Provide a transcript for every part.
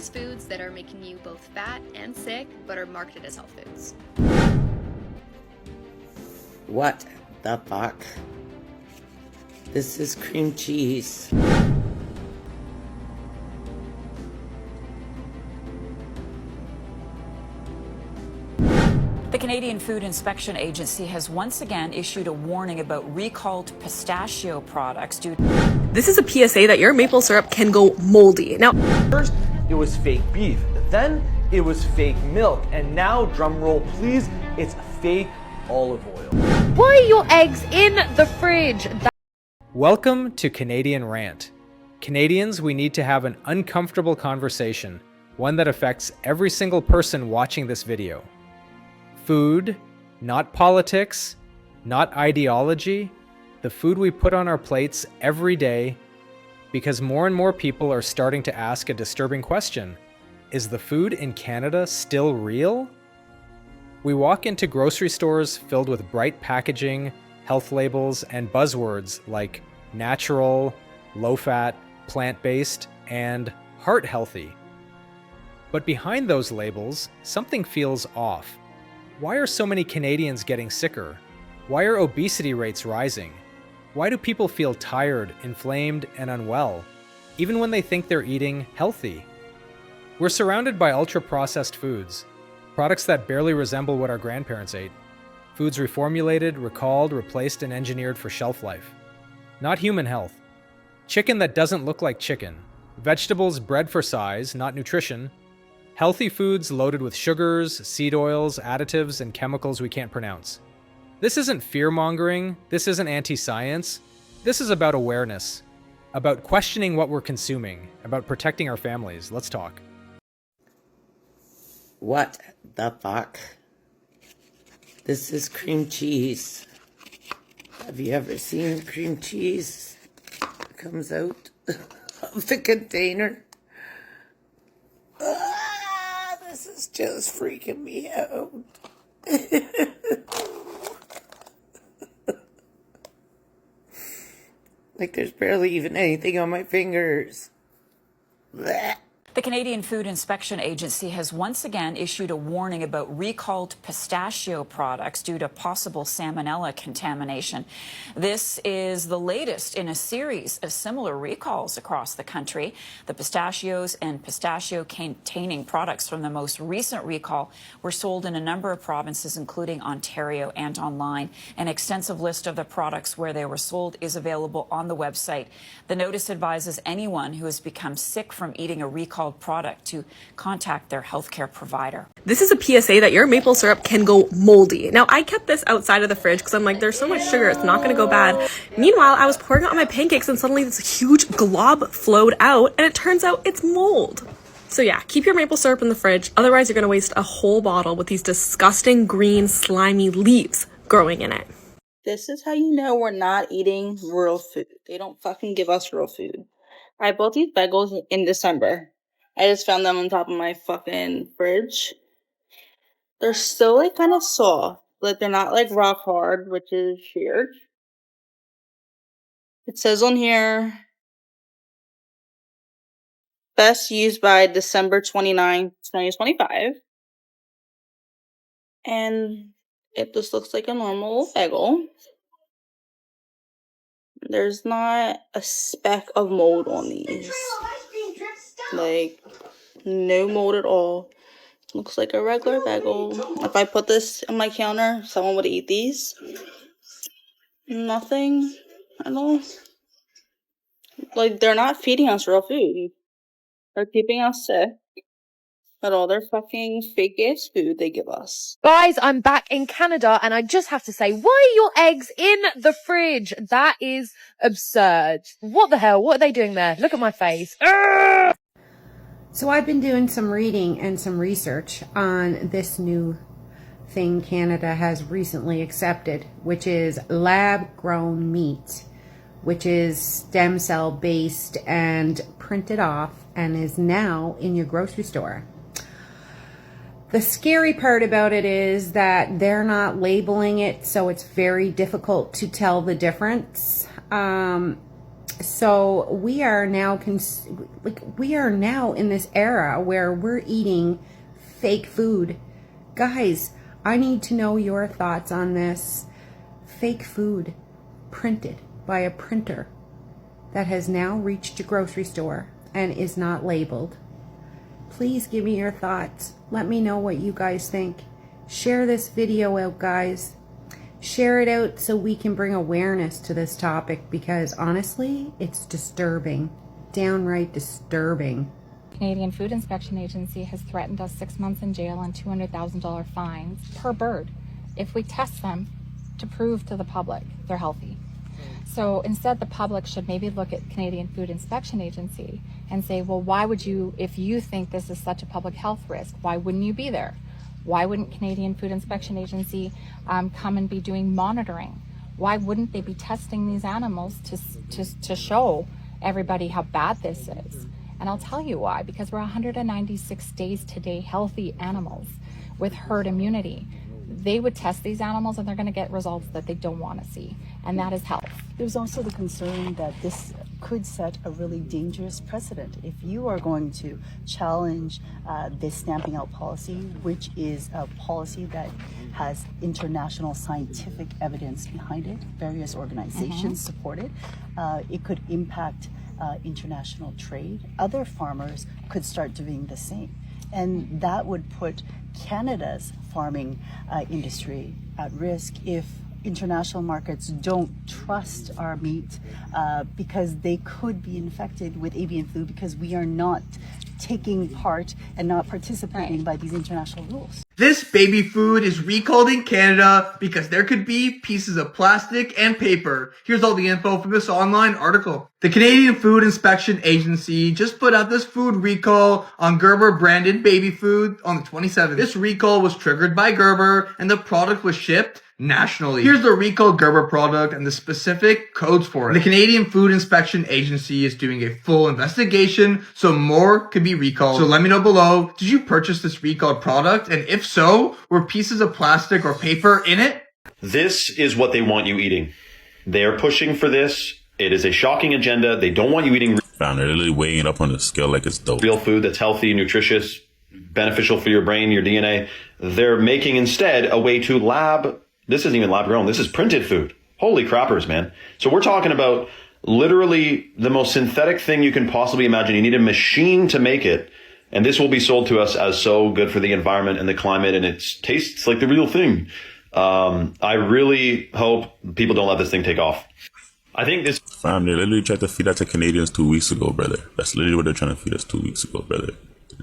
Here's foods that are making you both fat and sick, but are marketed as health foods. What the fuck? This is cream cheese. The Canadian Food Inspection Agency has once again issued a warning about recalled pistachio products due to... This is a PSA that your maple syrup can go moldy. Now, first it was fake beef, then it was fake milk, and now, drumroll please, it's fake olive oil. Why are your eggs in the fridge? Welcome to Canadian Rant. Canadians, we need to have an uncomfortable conversation, one that affects every single person watching this video. Food, not politics, not ideology, the food we put on our plates every day, because more and more people are starting to ask a disturbing question. Is the food in Canada still real? We walk into grocery stores filled with bright packaging, health labels, and buzzwords like natural, low-fat, plant-based, and heart-healthy. But behind those labels, something feels off. Why are so many Canadians getting sicker? Why are obesity rates rising? Why do people feel tired, inflamed, and unwell, even when they think they're eating healthy? We're surrounded by ultra-processed foods, products that barely resemble what our grandparents ate, foods reformulated, recalled, replaced, and engineered for shelf life. Not human health. Chicken that doesn't look like chicken. Vegetables bred for size, not nutrition. Healthy foods loaded with sugars, seed oils, additives, and chemicals we can't pronounce. This isn't fear-mongering, this isn't anti-science. This is about awareness, about questioning what we're consuming, about protecting our families. Let's talk. What the fuck? This is cream cheese. Have you ever seen cream cheese that comes out of the container? This is just freaking me out. Like there's barely even anything on my fingers. Blech. The Canadian Food Inspection Agency has once again issued a warning about recalled pistachio products due to possible salmonella contamination. This is the latest in a series of similar recalls across the country. The pistachios and pistachio-containing products from the most recent recall were sold in a number of provinces, including Ontario, and online. An extensive list of the products where they were sold is available on the website. The notice advises anyone who has become sick from eating a recalled product to contact their healthcare provider. this is a PSA that your maple syrup can go moldy. Now, I kept this outside of the fridge because I'm like, there's so much sugar, it's not going to go bad. Meanwhile, I was pouring it on my pancakes and suddenly this huge glob flowed out and it turns out it's mold. So yeah, keep your maple syrup in the fridge. Otherwise, you're going to waste a whole bottle with these disgusting green slimy leaves growing in it. This is how you know we're not eating real food. They don't fucking give us real food. I bought these bagels in December. I just found them on top of my fucking fridge. They're still like kind of soft. Like they're not like rock hard, which is weird. It says on here, best used by December 29th, 2025. And it just looks like a normal bagel. There's not a speck of mold on these. Like, no mold at all. Looks like a regular bagel. If I put this on my counter, someone would eat these. Nothing at all. Like, they're not feeding us real food. They're keeping us sick. But all their fucking fake ass food they give us. Guys, I'm back in Canada and I just have to say, why are your eggs in the fridge? That is absurd. What the hell? What are they doing there? Look at my face. Arrgh! So I've been doing some reading and some research on this new thing Canada has recently accepted, which is lab-grown meat, which is stem cell based and printed off and is now in your grocery store. The scary part about it is that they're not labeling it, so it's very difficult to tell the difference. So we are now we are now in this era where we're eating fake food. Guys, I need to know your thoughts on this. Fake food printed by a printer that has now reached a grocery store and is not labeled. Please give me your thoughts. Let me know what you guys think. Share this video out, guys. Share it out so we can bring awareness to this topic, because honestly, it's disturbing. Downright disturbing. Canadian Food Inspection Agency has threatened us 6 months in jail and $200,000 fines per bird if we test them to prove to the public they're healthy. So instead, the public should maybe look at Canadian Food Inspection Agency and say, well, why would you, if you think this is such a public health risk, why wouldn't you be there? Why wouldn't Canadian Food Inspection Agency come and be doing monitoring? Why wouldn't they be testing these animals to show everybody how bad this is? And I'll tell you why, because we're 196 days today healthy animals with herd immunity. They would test these animals and they're going to get results that they don't want to see, and that is health. There's also the concern that this could set a really dangerous precedent. If you are going to challenge this stamping out policy, which is a policy that has international scientific evidence behind it, various organizations support it, it could impact international trade. Other farmers could start doing the same. And that would put Canada's farming industry at risk if international markets don't trust our meat because they could be infected with avian flu because we are not taking part and not participating by these international rules. This baby food is recalled in Canada because there could be pieces of plastic and paper. Here's all the info from this online article. The Canadian Food Inspection Agency just put out this food recall on Gerber branded baby food on the 27th. This recall was triggered by Gerber and the product was shipped nationally. Here's the recalled Gerber product and the specific codes for it. The Canadian Food Inspection Agency is doing a full investigation, so more could be recalled. So let me know below, did you purchase this recalled product? And if so, were pieces of plastic or paper in it? This is what they want you eating. They're pushing for this. It is a shocking agenda. They don't want you eating they're literally weighing it up on the scale like it's dope. Real food that's healthy, nutritious, beneficial for your brain, your DNA. They're making instead a way to this isn't even lab grown. This is printed food. Holy crappers, man. So we're talking about literally the most synthetic thing you can possibly imagine. You need a machine to make it. And this will be sold to us as so good for the environment and the climate. And it tastes like the real thing. I really hope people don't let this thing take off. I think this... Fam, they literally tried to feed that to Canadians 2 weeks ago, brother. That's literally what they're trying to feed us 2 weeks ago, brother.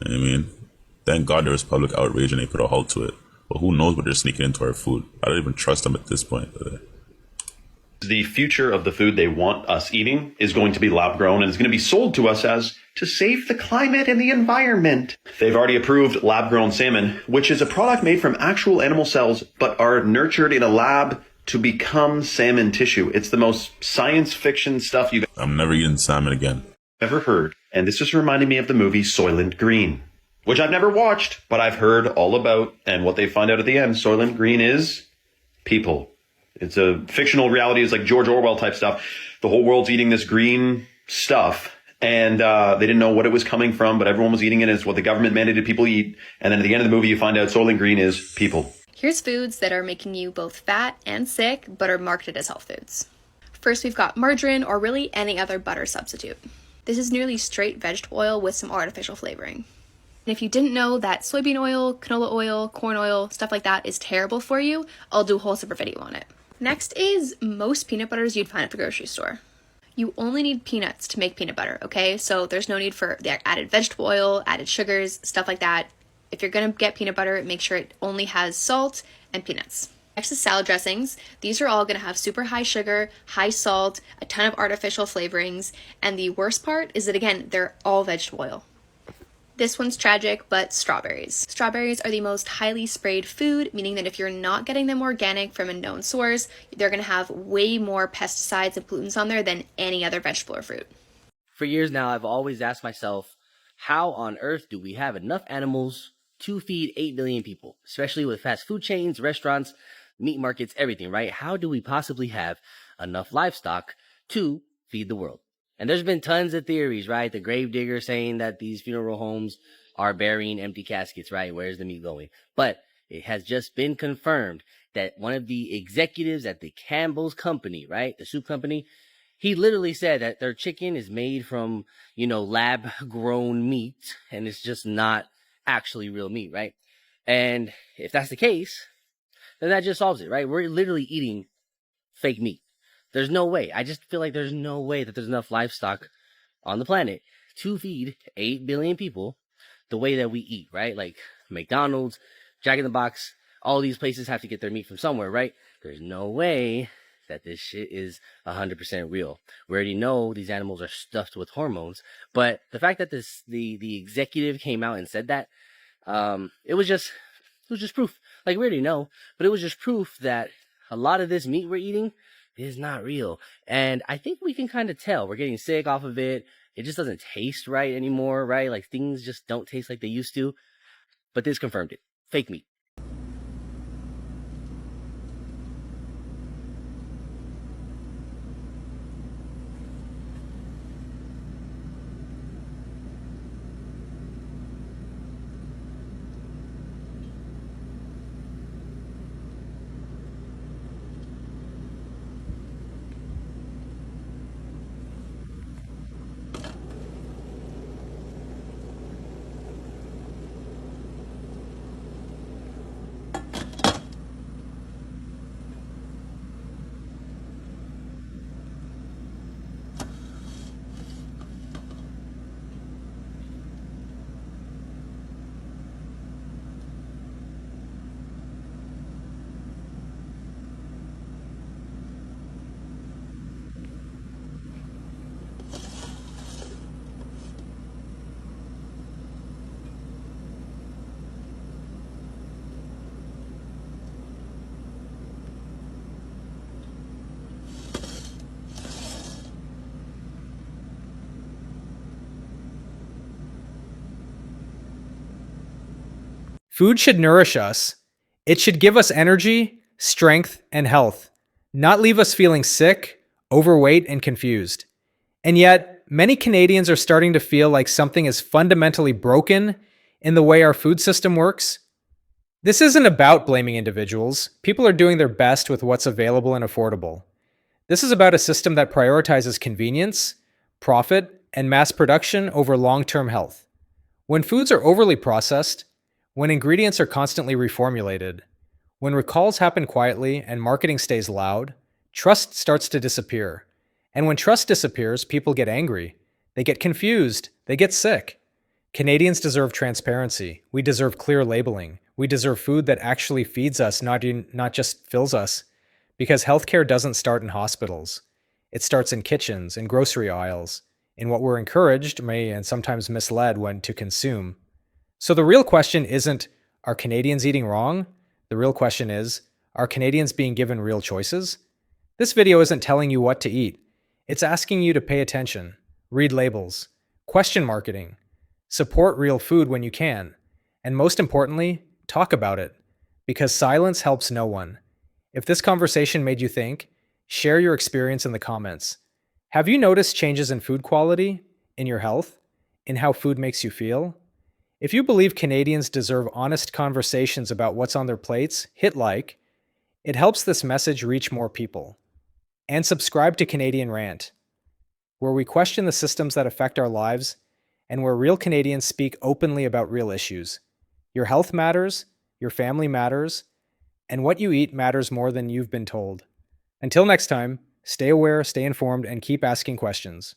You know what I mean? Thank God there was public outrage and they put a halt to it. But who knows what they're sneaking into our food? I don't even trust them at this point. The future of the food they want us eating is going to be lab grown and it's going to be sold to us as to save the climate and the environment. They've already approved lab grown salmon, which is a product made from actual animal cells, but are nurtured in a lab to become salmon tissue. It's the most science fiction stuff I'm never eating salmon again. Ever heard. And this just reminded me of the movie Soylent Green, which I've never watched, but I've heard all about. And what they find out at the end, Soylent Green is people. It's a fictional reality. It's like George Orwell type stuff. The whole world's eating this green stuff. And they didn't know what it was coming from, but everyone was eating it. It's what the government mandated people eat. And then at the end of the movie, you find out Soylent Green is people. Here's foods that are making you both fat and sick, but are marketed as health foods. First, we've got margarine, or really any other butter substitute. This is nearly straight vegetable oil with some artificial flavoring. And if you didn't know that soybean oil, canola oil, corn oil, stuff like that is terrible for you, I'll do a whole separate video on it. Next is most peanut butters you'd find at the grocery store. You only need peanuts to make peanut butter, okay? So there's no need for the added vegetable oil, added sugars, stuff like that. If you're gonna get peanut butter, make sure it only has salt and peanuts. Next is salad dressings. These are all gonna have super high sugar, high salt, a ton of artificial flavorings, and the worst part is that, again, they're all vegetable oil. This one's tragic, but strawberries. Strawberries are the most highly sprayed food, meaning that if you're not getting them organic from a known source, they're gonna have way more pesticides and pollutants on there than any other vegetable or fruit. For years now, I've always asked myself, how on earth do we have enough animals to feed 8 billion people, especially with fast food chains, restaurants, meat markets, everything, right? How do we possibly have enough livestock to feed the world? And there's been tons of theories, right? The gravedigger saying that these funeral homes are burying empty caskets, right? Where's the meat going? But it has just been confirmed that one of the executives at the Campbell's company, right? The soup company, he literally said that their chicken is made from, lab grown meat, and it's just not actually real meat, right? And if that's the case, then that just solves it, right? We're literally eating fake meat. There's no way. I just feel like there's no way that there's enough livestock on the planet to feed 8 billion people the way that we eat, right? Like McDonald's, Jack in the Box, all these places have to get their meat from somewhere, right? There's no way that this shit is 100% real. We already know these animals are stuffed with hormones, but the fact that the executive came out and said that, it was just proof. Like, we already know, but it was just proof that a lot of this meat we're eating is not real. And I think we can kind of tell. We're getting sick off of it. It just doesn't taste right anymore, right? Like, things just don't taste like they used to. But this confirmed it. Fake meat. Food should nourish us. It should give us energy, strength, and health, not leave us feeling sick, overweight, and confused. And yet, many Canadians are starting to feel like something is fundamentally broken in the way our food system works. This isn't about blaming individuals. People are doing their best with what's available and affordable. This is about a system that prioritizes convenience, profit, and mass production over long-term health. When foods are overly processed, when ingredients are constantly reformulated, when recalls happen quietly and marketing stays loud, trust starts to disappear. And when trust disappears, people get angry. They get confused. They get sick. Canadians deserve transparency. We deserve clear labeling. We deserve food that actually feeds us, not just fills us. Because healthcare doesn't start in hospitals. It starts in kitchens, in grocery aisles, in what we're encouraged, and sometimes misled when to consume. So the real question isn't, are Canadians eating wrong? The real question is, are Canadians being given real choices? This video isn't telling you what to eat. It's asking you to pay attention, read labels, question marketing, support real food when you can, and most importantly, talk about it, because silence helps no one. If this conversation made you think, share your experience in the comments. Have you noticed changes in food quality, in your health, in how food makes you feel? If you believe Canadians deserve honest conversations about what's on their plates, hit like. It helps this message reach more people. And subscribe to Canadian Rant, where we question the systems that affect our lives and where real Canadians speak openly about real issues. Your health matters, your family matters, and what you eat matters more than you've been told. Until next time, stay aware, stay informed, and keep asking questions.